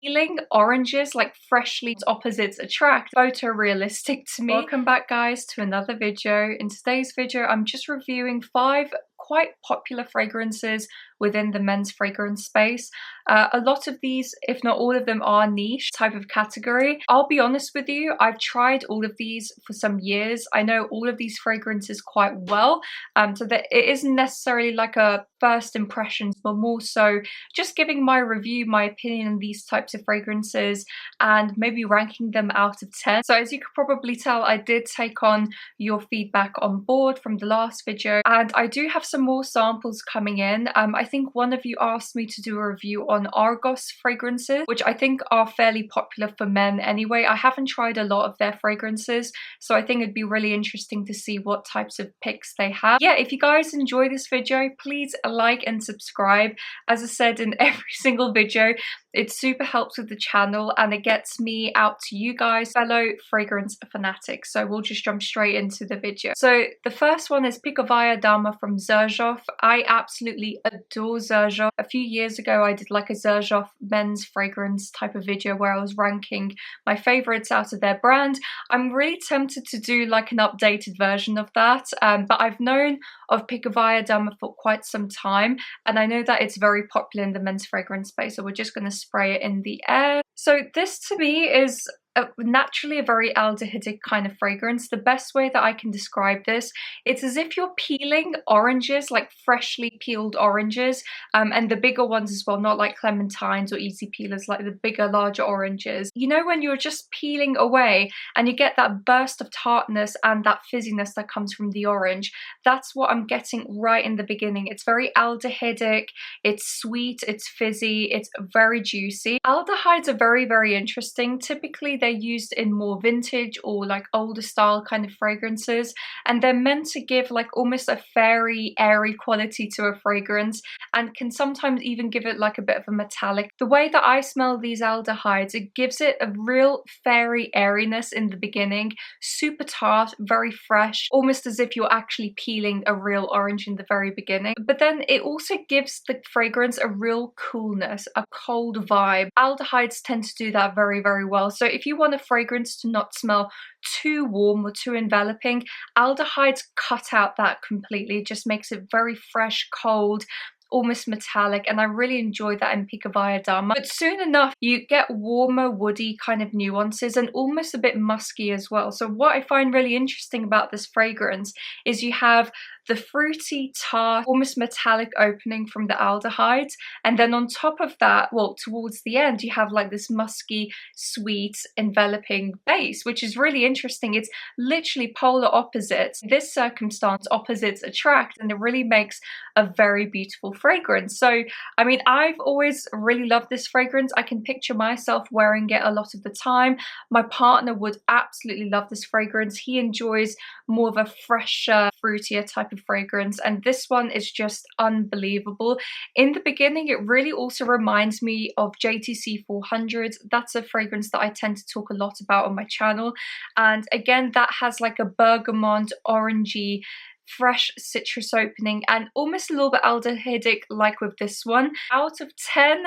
peeling oranges, like freshly opposites attract, photorealistic to me. Welcome back guys to another video. In today's video I'm just reviewing 5 quite popular fragrances within the men's fragrance space. A lot of these, if not all of them, are niche type of category. I'll be honest with you, I've tried all of these for some years. I know all of these fragrances quite well, so that it isn't necessarily like a first impressions, but more so just giving my review, my opinion on these types of fragrances and maybe ranking them out of 10. So as you could probably tell, I did take on your feedback on board from the last video, and I do have some more samples coming in. I think one of you asked me to do a review on Argos fragrances, which I think are fairly popular for men anyway. I haven't tried a lot of their fragrances, so I think it'd be really interesting to see what types of picks they have. Yeah, if you guys enjoy this video, please like and subscribe. As I said in every single video, it super helps with the channel and it gets me out to you guys, fellow fragrance fanatics. So we'll just jump straight into the video. So the first one is Pikovaya Dama from Xerjoff. I absolutely adore Xerjoff. A few years ago I did like a Xerjoff men's fragrance type of video where I was ranking my favorites out of their brand. I'm really tempted to do like an updated version of that, but I've known of Pikovaya Dama for quite some time, and I know that it's very popular in the men's fragrance space, so we're just going to spray it in the air. So this to me is naturally a very aldehydic kind of fragrance. The best way that I can describe this, it's as if you're peeling oranges, like freshly peeled oranges, and the bigger ones as well, not like clementines or easy peelers, like the bigger, larger oranges. You know, when you're just peeling away and you get that burst of tartness and that fizziness that comes from the orange, that's what I'm getting right in the beginning. It's very aldehydic, it's sweet, it's fizzy, it's very juicy. Aldehydes are very, very interesting. Typically they're used in more vintage or like older style kind of fragrances, and they're meant to give like almost a fairy, airy quality to a fragrance, and can sometimes even give it like a bit of a metallic. The way that I smell these aldehydes, it gives it a real fairy airiness in the beginning, super tart, very fresh, almost as if you're actually peeling a real orange in the very beginning. But then it also gives the fragrance a real coolness, a cold vibe. Aldehydes tend to do that very, very well. So if you want a fragrance to not smell too warm or too enveloping, aldehydes cut out that completely. It just makes it very fresh, cold, almost metallic, and I really enjoy that in Pikovaya Dama. But soon enough you get warmer, woody kind of nuances and almost a bit musky as well. So what I find really interesting about this fragrance is you have the fruity, tart, almost metallic opening from the aldehydes, and then on top of that, well, towards the end, you have like this musky, sweet, enveloping base, which is really interesting. It's literally polar opposites. In this circumstance, opposites attract, and it really makes a very beautiful fragrance. So, I mean, I've always really loved this fragrance. I can picture myself wearing it a lot of the time. My partner would absolutely love this fragrance. He enjoys more of a fresher, fruitier type of fragrance, and this one is just unbelievable. In the beginning, it really also reminds me of JTC 400. That's a fragrance that I tend to talk a lot about on my channel, and again, that has like a bergamot, orangey, fresh citrus opening and almost a little bit aldehydic like with this one. Out of 10,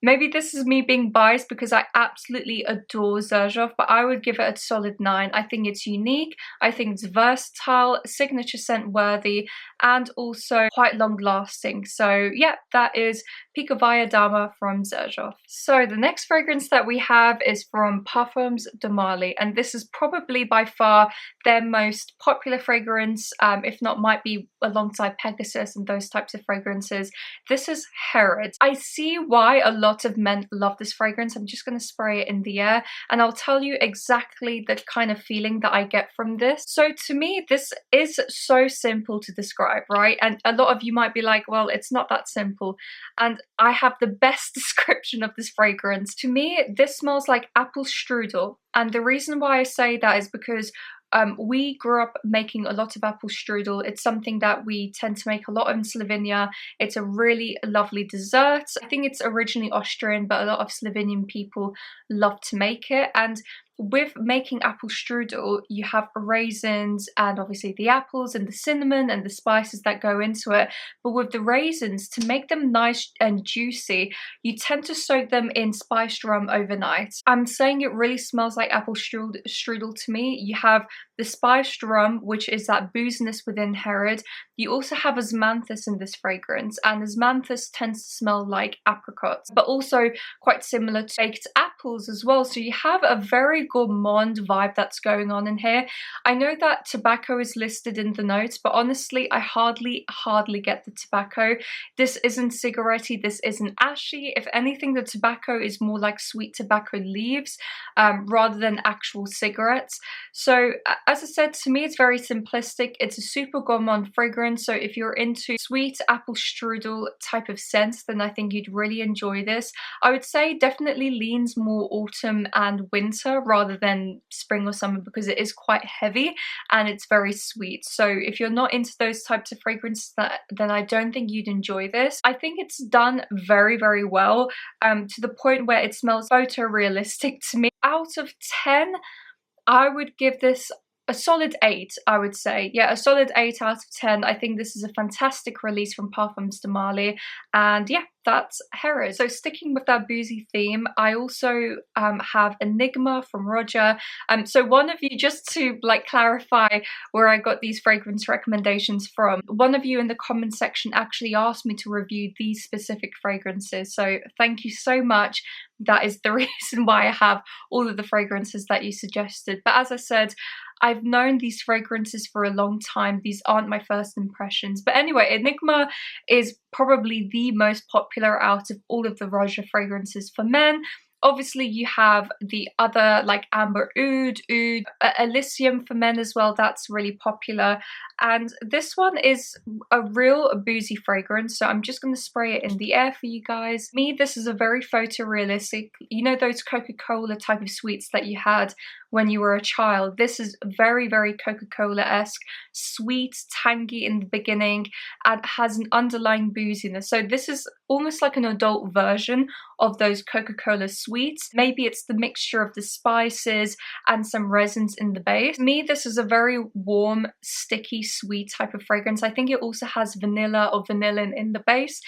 maybe this is me being biased because I absolutely adore Xerjoff, but I would give it a solid 9. I think it's unique, I think it's versatile, signature scent worthy, and also quite long lasting. So yeah, that is Pikovaya Dama from Xerjoff. So the next fragrance that we have is from Parfums de Marly, and this is probably by far their most popular fragrance, if not might be alongside Pegasus and those types of fragrances. This is Herod. I see why a lot of men love this fragrance. I'm just going to spray it in the air and I'll tell you exactly the kind of feeling that I get from this. So to me, this is so simple to describe, right? And a lot of you might be like, well, it's not that simple. And I have the best description of this fragrance. To me, this smells like apple strudel. And the reason why I say that is because we grew up making a lot of apple strudel. It's something that we tend to make a lot in Slovenia. It's a really lovely dessert. I think it's originally Austrian, but a lot of Slovenian people love to make it. And with making apple strudel, you have raisins and obviously the apples and the cinnamon and the spices that go into it. But with the raisins, to make them nice and juicy, you tend to soak them in spiced rum overnight. I'm saying it really smells like apple strudel to me. You have the spiced rum, which is that booziness within Herod. You also have osmanthus in this fragrance, and osmanthus tends to smell like apricots, but also quite similar to baked apples as well. So you have a very gourmand vibe that's going on in here. I know that tobacco is listed in the notes, but honestly, I hardly get the tobacco. This isn't cigarette-y, this isn't ashy. If anything, the tobacco is more like sweet tobacco leaves rather than actual cigarettes. So as I said, to me, it's very simplistic. It's a super gourmand fragrance. So if you're into sweet apple strudel type of scents, then I think you'd really enjoy this. I would say definitely leans more autumn and winter rather than spring or summer, because it is quite heavy and it's very sweet. So if you're not into those types of fragrances, then I don't think you'd enjoy this. I think it's done very, very well, to the point where it smells photorealistic to me. Out of 10, I would give this a solid 8, I would say. Yeah, a solid 8 out of 10. I think this is a fantastic release from Parfums de Marly, and yeah, that's Herod. So sticking with that boozy theme, I also have Enigma from Roja. So one of you, just to like clarify where I got these fragrance recommendations from, one of you in the comment section actually asked me to review these specific fragrances. So thank you so much. That is the reason why I have all of the fragrances that you suggested. But as I said, I've known these fragrances for a long time. These aren't my first impressions. But anyway, Enigma is probably the most popular out of all of the Roja fragrances for men. Obviously, you have the other like Amber Oud, Elysium for men as well. That's really popular. And this one is a real boozy fragrance. So I'm just going to spray it in the air for you guys. Me, this is a very photorealistic, you know, those Coca-Cola type of sweets that you had when you were a child. This is very, very Coca-Cola-esque, sweet, tangy in the beginning, and has an underlying booziness. So this is almost like an adult version of those Coca-Cola sweets. Maybe it's the mixture of the spices and some resins in the base. For me, this is a very warm, sticky, sweet type of fragrance. I think it also has vanilla or vanillin in the base.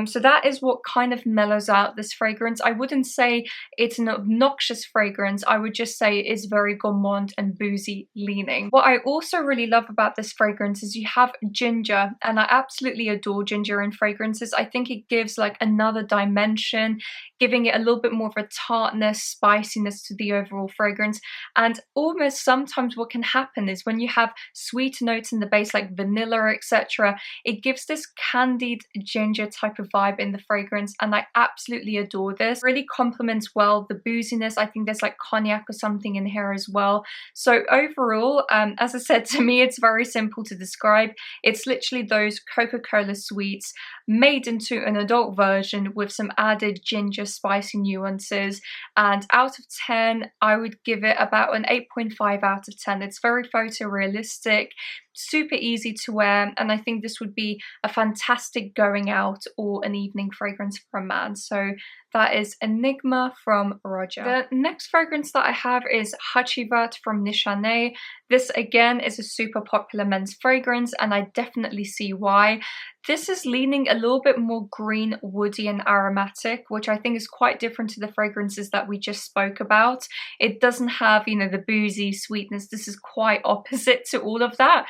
So that is what kind of mellows out this fragrance. I wouldn't say it's an obnoxious fragrance. I would just say it's very gourmand and boozy leaning. What I also really love about this fragrance is you have ginger, and I absolutely adore ginger in fragrances. I think it gives like another dimension, giving it a little bit more of a tartness, spiciness to the overall fragrance. And almost sometimes what can happen is when you have sweet notes in the base like vanilla, etc., it gives this candied ginger type of vibe in the fragrance, and I absolutely adore this. It really complements well the booziness. I think there's like cognac or something in here as well. So overall, as I said, to me it's very simple to describe. It's literally those Coca-Cola sweets made into an adult version with some added ginger spicy nuances, and out of 10 I would give it about an 8.5 out of 10. It's very photorealistic, super easy to wear, and I think this would be a fantastic going out or an evening fragrance for a man. So that is Enigma from Roja. The next fragrance that I have is Hacivat from Nishane. This again is a super popular men's fragrance, and I definitely see why. This is leaning a little bit more green, woody and aromatic, which I think is quite different to the fragrances that we just spoke about. It doesn't have, you know, the boozy sweetness. This is quite opposite to all of that.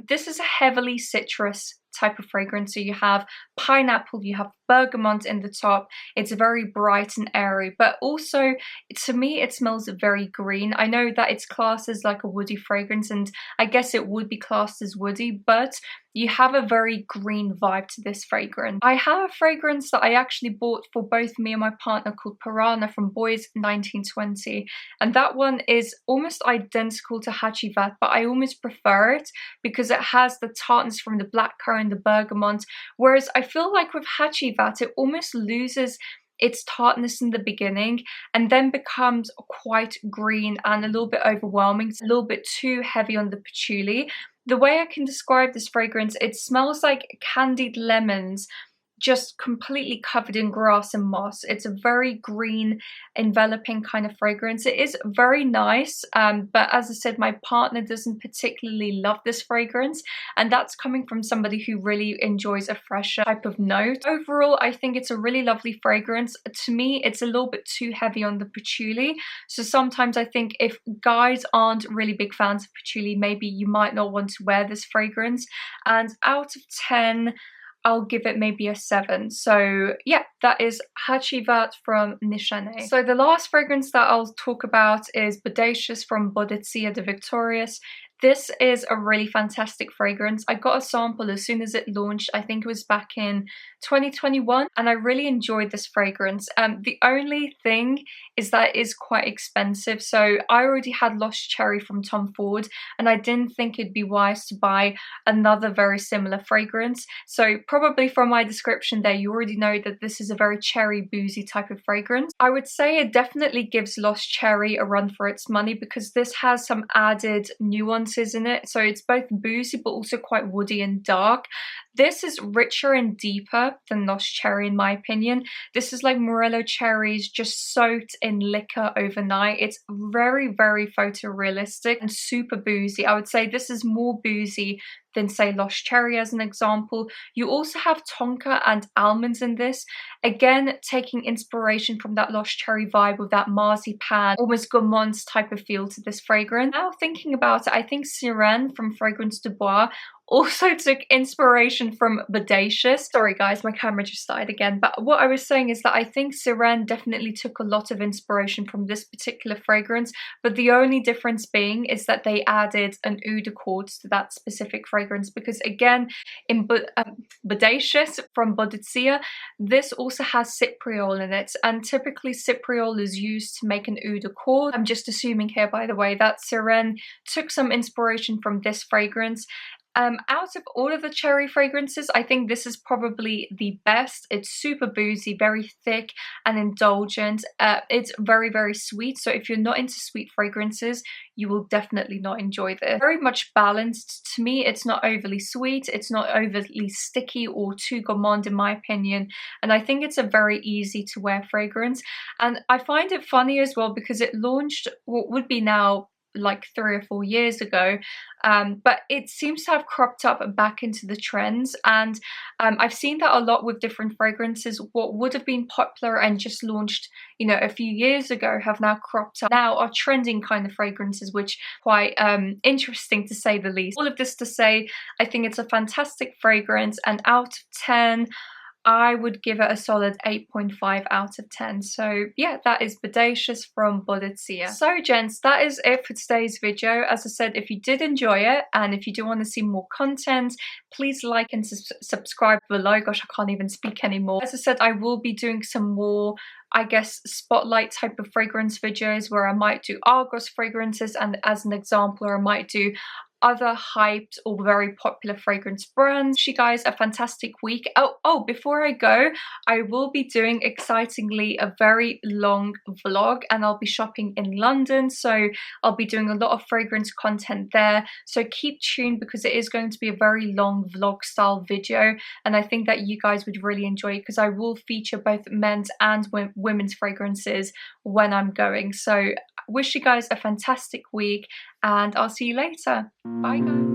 This is a heavily citrus type of fragrance. So you have pineapple, you have bergamot in the top. It's very bright and airy, but also to me it smells very green. I know that it's classed as like a woody fragrance, and I guess it would be classed as woody, but you have a very green vibe to this fragrance. I have a fragrance that I actually bought for both me and my partner called Piranha from Boys 1920, and that one is almost identical to Hacivat, but I almost prefer it because it has the tartness from the blackcurrant, the bergamot, whereas I feel like with Hacivat it almost loses its tartness in the beginning and then becomes quite green and a little bit overwhelming. It's a little bit too heavy on the patchouli. The way I can describe this fragrance, it smells like candied lemons just completely covered in grass and moss. It's a very green, enveloping kind of fragrance. It is very nice, but as I said, my partner doesn't particularly love this fragrance, and that's coming from somebody who really enjoys a fresher type of note. Overall, I think it's a really lovely fragrance. To me, it's a little bit too heavy on the patchouli, so sometimes I think if guys aren't really big fans of patchouli, maybe you might not want to wear this fragrance. And out of 10, I'll give it maybe a 7. So yeah, that is Hacivat from Nishane. So the last fragrance that I'll talk about is Bodacious from Boadicea the Victorious. This is a really fantastic fragrance. I got a sample as soon as it launched. I think it was back in 2021, and I really enjoyed this fragrance. The only thing is that it is quite expensive. So I already had Lost Cherry from Tom Ford, and I didn't think it'd be wise to buy another very similar fragrance. So probably from my description there, you already know that this is a very cherry boozy type of fragrance. I would say it definitely gives Lost Cherry a run for its money, because this has some added nuances in it. So it's both boozy but also quite woody and dark. This is richer and deeper than Lost Cherry in my opinion. This is like Morello cherries just soaked in liquor overnight. It's very, very photorealistic and super boozy. I would say this is more boozy than say Lost Cherry as an example. You also have tonka and almonds in this, again taking inspiration from that Lost Cherry vibe with that marzipan, almost gourmand type of feel to this fragrance. Now thinking about it, I think Sirène from Fragrance du Bois also took inspiration from Bodacious. Sorry guys, my camera just died again. But what I was saying is that I think Sirène definitely took a lot of inspiration from this particular fragrance, but the only difference being is that they added an oud de quartz to that specific fragrance, because again, in Bodacious from Boadicea, this also has cypriol in it, and typically cypriol is used to make an oud de quartz. I'm just assuming here, by the way, that Sirène took some inspiration from this fragrance. Out of all of the cherry fragrances, I think this is probably the best. It's super boozy, very thick and indulgent. It's very, very sweet. So if you're not into sweet fragrances, you will definitely not enjoy this. Very much balanced. To me, it's not overly sweet. It's not overly sticky or too gourmand in my opinion. And I think it's a very easy to wear fragrance. And I find it funny as well because it launched what would be now like 3 or 4 years ago, but it seems to have cropped up back into the trends, and I've seen that a lot with different fragrances. What would have been popular and just launched, you know, a few years ago have now cropped up, now are trending kind of fragrances, which quite interesting to say the least. All of this to say, I think it's a fantastic fragrance, and out of 10, I would give it a solid 8.5 out of 10. So yeah, that is Bodacious from Boadicea. So gents, that is it for today's video. As I said, if you did enjoy it and if you do want to see more content, please like and subscribe below. Gosh, I can't even speak anymore. As I said, I will be doing some more, I guess, spotlight type of fragrance videos where I might do Argos fragrances, and as an example, or I might do other hyped or very popular fragrance brands. Wish you guys a fantastic week. Oh, before I go, I will be doing, excitingly, a very long vlog, and I'll be shopping in London, so I'll be doing a lot of fragrance content there. So keep tuned, because it is going to be a very long vlog style video, and I think that you guys would really enjoy it, because I will feature both men's and women's fragrances when I'm going. So wish you guys a fantastic week, and I'll see you later. Bye guys.